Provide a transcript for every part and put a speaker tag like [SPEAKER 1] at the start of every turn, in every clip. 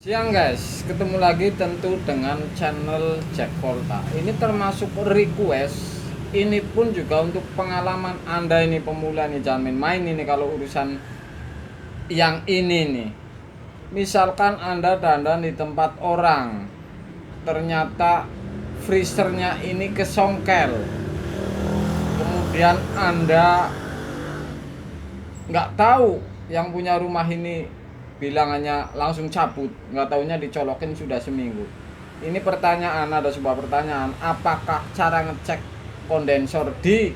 [SPEAKER 1] Siang guys, ketemu lagi tentu dengan channel Jack Volta. Ini termasuk request. Ini pun juga untuk pengalaman Anda ini pemula nih, jangan main-main ini kalau urusan yang ini nih. Misalkan Anda dandan di tempat orang, ternyata freezernya ini kesongkel. Kemudian Anda nggak tahu yang punya rumah ini bilangannya langsung cabut, nggak taunya dicolokin sudah seminggu. Ini pertanyaan, ada sebuah pertanyaan, apakah cara ngecek kondensor di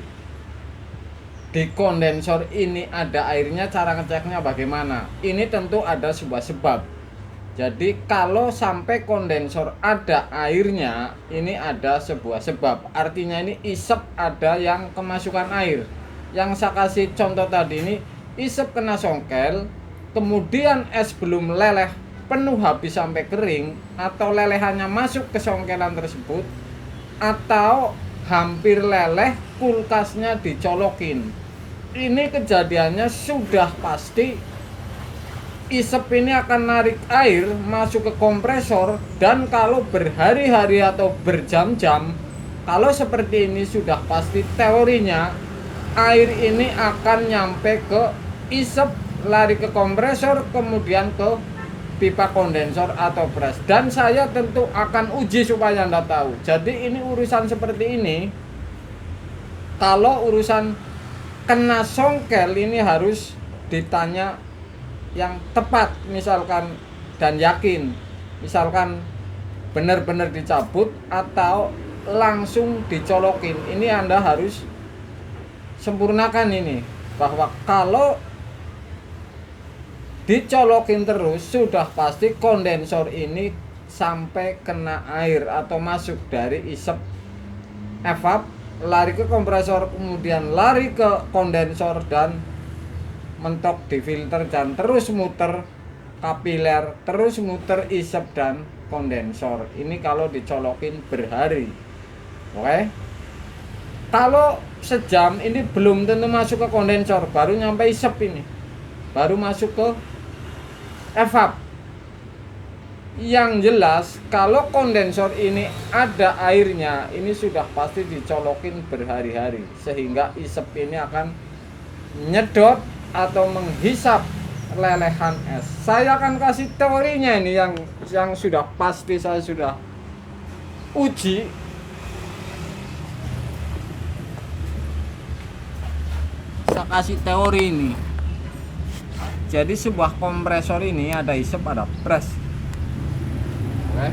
[SPEAKER 1] kondensor ini ada airnya, cara ngeceknya bagaimana? Ini tentu ada sebuah sebab. Jadi kalau sampai kondensor ada airnya, ini ada sebuah sebab. Artinya ini isep ada yang kemasukan air. Yang saya kasih contoh tadi ini, isep kena songkel, kemudian es belum leleh penuh habis sampai kering, atau lelehannya masuk ke songkelan tersebut, atau hampir leleh kulkasnya dicolokin. Ini kejadiannya sudah pasti isep ini akan narik air masuk ke kompresor, dan kalau berhari-hari atau berjam-jam, kalau seperti ini sudah pasti teorinya air ini akan nyampe ke isep, lari ke kompresor, kemudian ke pipa kondensor atau pres. Dan saya tentu akan uji supaya Anda tahu. Jadi ini urusan seperti ini, kalau urusan kena songkel ini harus ditanya yang tepat, misalkan, dan yakin, misalkan benar-benar dicabut atau langsung dicolokin. Ini Anda harus sempurnakan ini, bahwa kalau dicolokin terus sudah pasti kondensor ini sampai kena air atau masuk dari isep evap, lari ke kompresor, kemudian lari ke kondensor dan mentok di filter, dan terus muter kapiler, terus muter isep dan kondensor. Ini kalau dicolokin berhari. Oke. Kalau sejam ini belum tentu masuk ke kondensor, baru nyampe isep ini, baru masuk ke evap. Yang jelas kalau kondensor ini ada airnya, ini sudah pasti dicolokin berhari-hari, sehingga isep ini akan nyedot atau menghisap lelehan es. Saya akan kasih teorinya ini yang sudah pasti saya sudah uji. Saya kasih teori ini. Jadi sebuah kompresor ini ada isep, ada pres. Oke.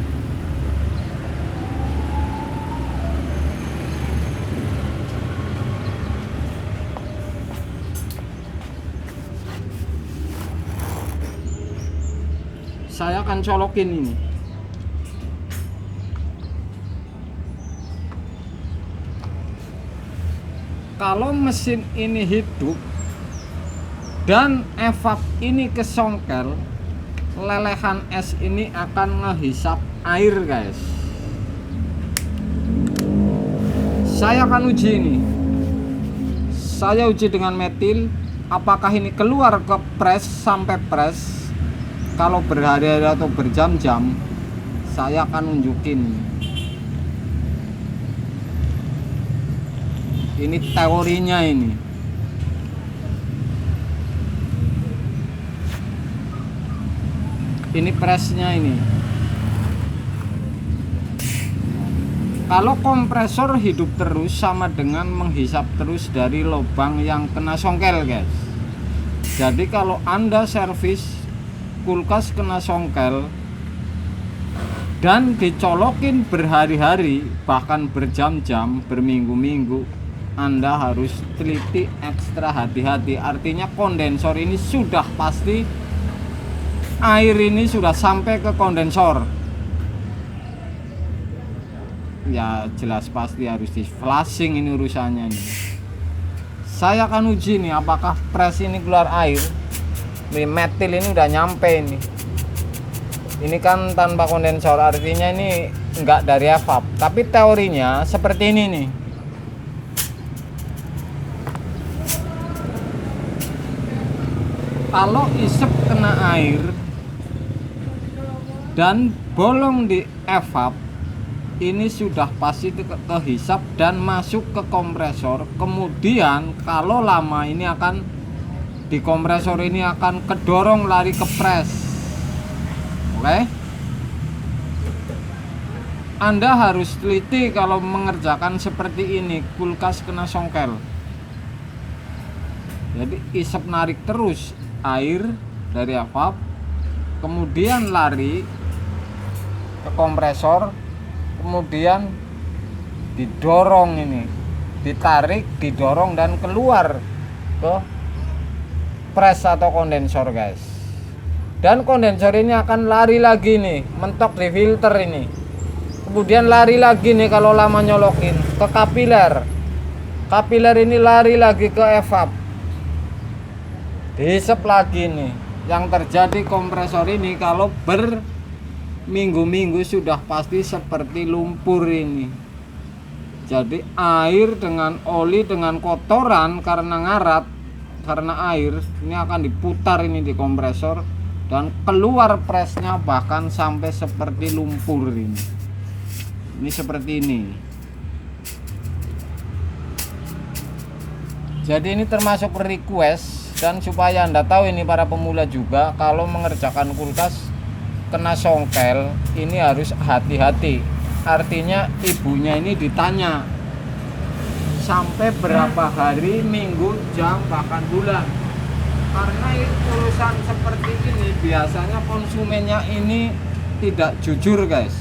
[SPEAKER 1] Saya akan colokin ini. Kalau mesin ini hidup dan evap ini kesongkel, lelehan es ini akan ngehisap air guys. Saya akan uji ini. Saya uji dengan metil, apakah ini keluar ke pres sampai pres. Kalau berhari-hari atau berjam-jam, saya akan nunjukin. Ini teorinya ini. Ini presnya ini. Kalau kompresor hidup terus sama dengan menghisap terus dari lubang yang kena songkel guys. Jadi kalau Anda servis kulkas kena songkel dan dicolokin berhari-hari, bahkan berjam-jam, berminggu-minggu, Anda harus teliti, ekstra hati-hati. Artinya kondensor ini sudah pasti air ini sudah sampai ke kondensor. Ya jelas pasti harus di flushing ini urusannya nih. Saya akan uji nih apakah pres ini keluar air. Nih metil ini udah nyampe ini. Ini kan tanpa kondensor, artinya ini enggak dari evap. Tapi teorinya seperti ini nih. Kalau isep kena air dan bolong di evap, ini sudah pasti kehisap dan masuk ke kompresor. Kemudian kalau lama ini akan di kompresor ini akan kedorong lari ke pres. Oke, Anda harus teliti kalau mengerjakan seperti ini, kulkas kena songkel. Jadi isep narik terus air dari evap, kemudian lari ke kompresor, kemudian didorong ini, ditarik, didorong dan keluar ke pres atau kondensor guys. Dan kondensor ini akan lari lagi nih, mentok di filter ini, kemudian lari lagi nih kalau lama nyolokin ke kapiler. Kapiler ini lari lagi ke evap, dihisap lagi nih. Yang terjadi kompresor ini kalau berminggu-minggu sudah pasti seperti lumpur ini. Jadi air dengan oli dengan kotoran karena ngarat, karena air ini akan diputar ini di kompresor dan keluar presnya bahkan sampai seperti lumpur ini. Ini seperti ini. Jadi ini termasuk request. Dan supaya Anda tahu ini para pemula juga, kalau mengerjakan kulkas kena songkel ini harus hati-hati. Artinya ibunya ini ditanya sampai berapa hari, minggu, jam, bahkan bulan. Karena urusan seperti ini biasanya konsumennya ini tidak jujur guys.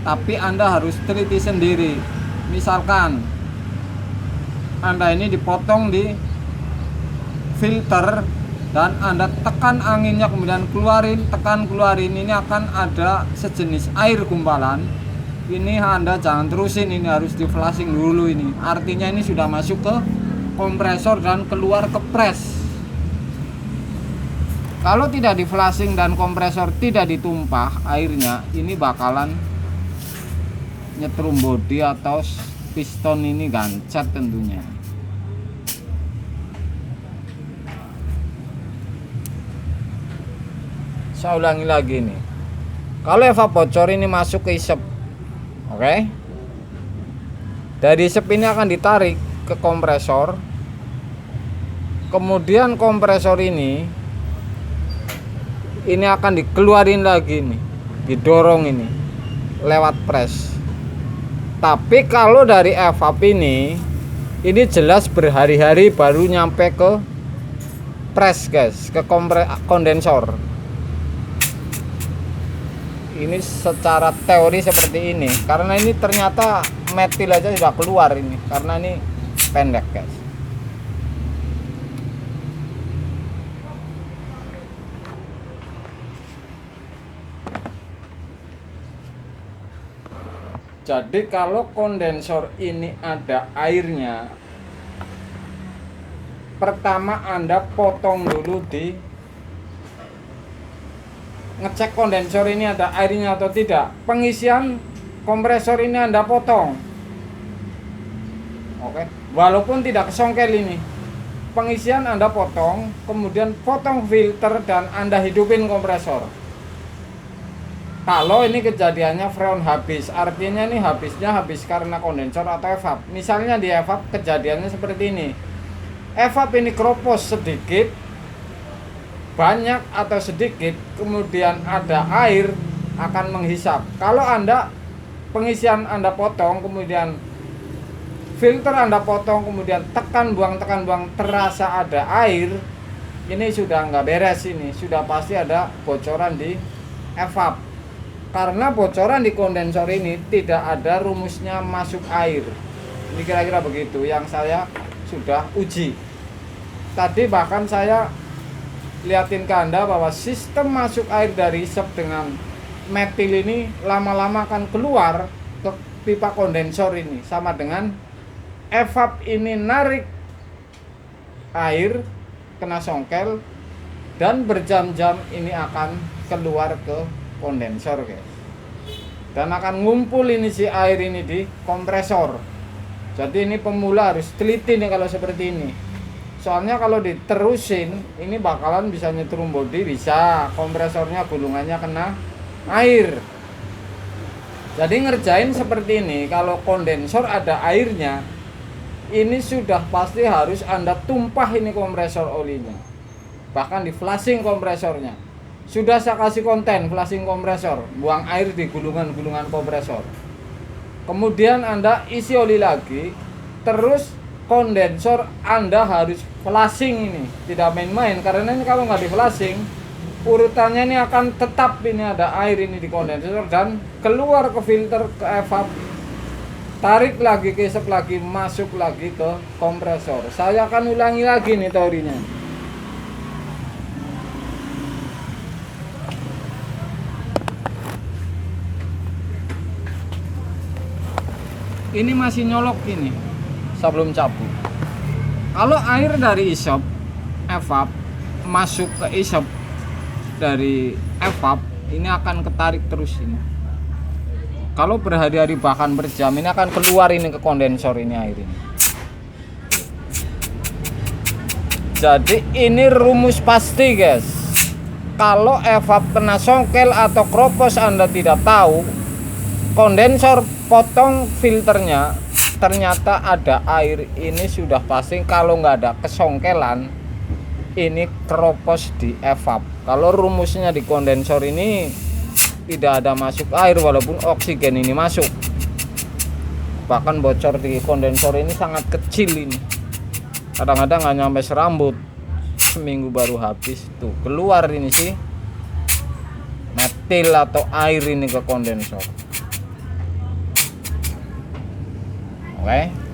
[SPEAKER 1] Tapi Anda harus teliti sendiri. Misalkan Anda ini dipotong di filter dan Anda tekan anginnya kemudian keluarin, tekan keluarin, ini akan ada sejenis air gumpalan. Ini Anda jangan terusin, ini harus di flushing dulu ini. Artinya ini sudah masuk ke kompresor dan keluar ke pres. Kalau tidak di flushing dan kompresor tidak ditumpah airnya, ini bakalan nyetrum bodi atau piston ini gancet tentunya. Saya ulangi lagi nih. Kalau evap bocor ini masuk ke isep. Oke. Dari isep ini akan ditarik ke kompresor. Kemudian kompresor ini akan dikeluarin lagi nih. Didorong ini lewat pres. Tapi kalau dari evap ini jelas berhari-hari baru nyampe ke pres guys, ke kondensor. Ini secara teori seperti ini, karena ini ternyata metil aja sudah keluar ini, karena ini pendek guys. Jadi kalau kondensor ini ada airnya, pertama Anda potong dulu di ngecek kondensor ini ada airnya atau tidak. Pengisian kompresor ini Anda potong. Oke, walaupun tidak kesongkel ini. Pengisian Anda potong, kemudian potong filter dan Anda hidupin kompresor. Kalau ini kejadiannya freon habis, artinya ini habisnya habis karena kondensor atau evap. Misalnya di evap kejadiannya seperti ini. Evap ini keropos sedikit, banyak atau sedikit, kemudian ada air akan menghisap. Kalau Anda pengisian Anda potong, kemudian filter Anda potong, kemudian tekan buang terasa ada air, ini sudah nggak beres, ini sudah pasti ada bocoran di evap. Karena bocoran di kondensor ini tidak ada rumusnya masuk air. Ini kira-kira begitu yang saya sudah uji. Tadi bahkan saya liatin ke Anda bahwa sistem masuk air dari isep dengan metil ini lama-lama akan keluar ke pipa kondensor ini, sama dengan evap ini narik air kena songkel dan berjam-jam ini akan keluar ke kondensor guys, dan akan ngumpul ini si air ini di kompresor. Jadi ini pemula harus teliti nih kalau seperti ini. Soalnya kalau diterusin ini bakalan bisa nyetrum bodi, bisa kompresornya gulungannya kena air. Jadi ngerjain seperti ini, kalau kondensor ada airnya, ini sudah pasti harus Anda tumpah ini kompresor olinya. Bahkan di flushing kompresornya. Sudah saya kasih konten flushing kompresor, buang air di gulungan-gulungan kompresor. Kemudian Anda isi oli lagi, terus kondensor Anda harus flushing ini. Tidak main-main, karena ini kalau nggak di flushing, urutannya ini akan tetap ini ada air ini di kondensor dan keluar ke filter, ke evap, tarik lagi, kesep lagi, masuk lagi ke kompresor. Saya akan ulangi lagi nih teorinya. Ini masih nyolok ini sebelum cabut. Kalau air dari isop evap masuk ke isop dari evap, ini akan ketarik terus ini. Kalau berhari-hari bahkan berjam, ini akan keluar ini ke kondensor ini air ini. Jadi ini rumus pasti guys. Kalau evap kena songkel atau kropos Anda tidak tahu, kondensor potong filternya, ternyata ada air, ini sudah pasti. Kalau nggak ada kesongkelan, ini keropos di evap. Kalau rumusnya di kondensor ini tidak ada masuk air walaupun oksigen ini masuk. Bahkan bocor di kondensor ini sangat kecil ini. Kadang-kadang nggak nyampe serambut. Seminggu baru habis tuh keluar ini sih metil atau air ini ke kondensor. Oke.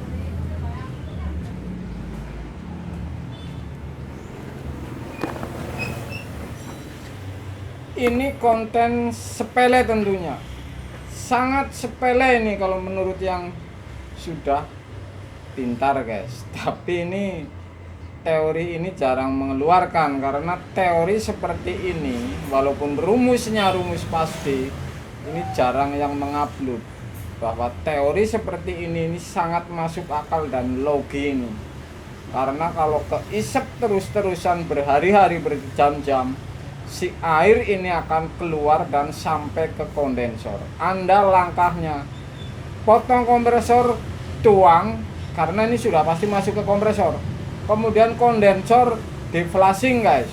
[SPEAKER 1] Ini konten sepele tentunya. Sangat sepele ini kalau menurut yang sudah pintar guys. Tapi ini teori ini jarang mengeluarkan, karena teori seperti ini walaupun rumusnya rumus pasti, ini jarang yang mengupload. Bahwa teori seperti ini sangat masuk akal dan logi ini. Karena kalau keisep terus-terusan berhari-hari berjam-jam, si air ini akan keluar dan sampai ke kondensor. Anda langkahnya potong kompresor, tuang, karena ini sudah pasti masuk ke kompresor. Kemudian kondensor di flushing guys,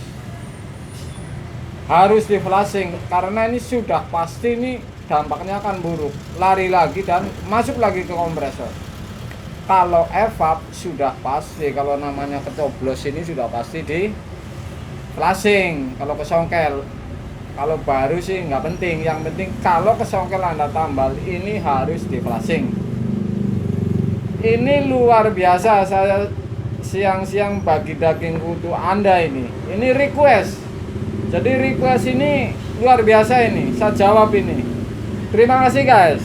[SPEAKER 1] harus di flushing karena ini sudah pasti ini dampaknya akan buruk. Lari lagi dan masuk lagi ke kompresor. Kalau evap sudah pasti, kalau namanya kecoblos ini sudah pasti di flushing. Kalau kesongkel, kalau baru sih nggak penting. Yang penting kalau kesongkel Anda tambal, ini harus di flushing. Ini luar biasa, saya siang-siang bagi daging utuh Anda ini. Ini request. Jadi request ini luar biasa ini. Saya jawab ini. Terima kasih guys.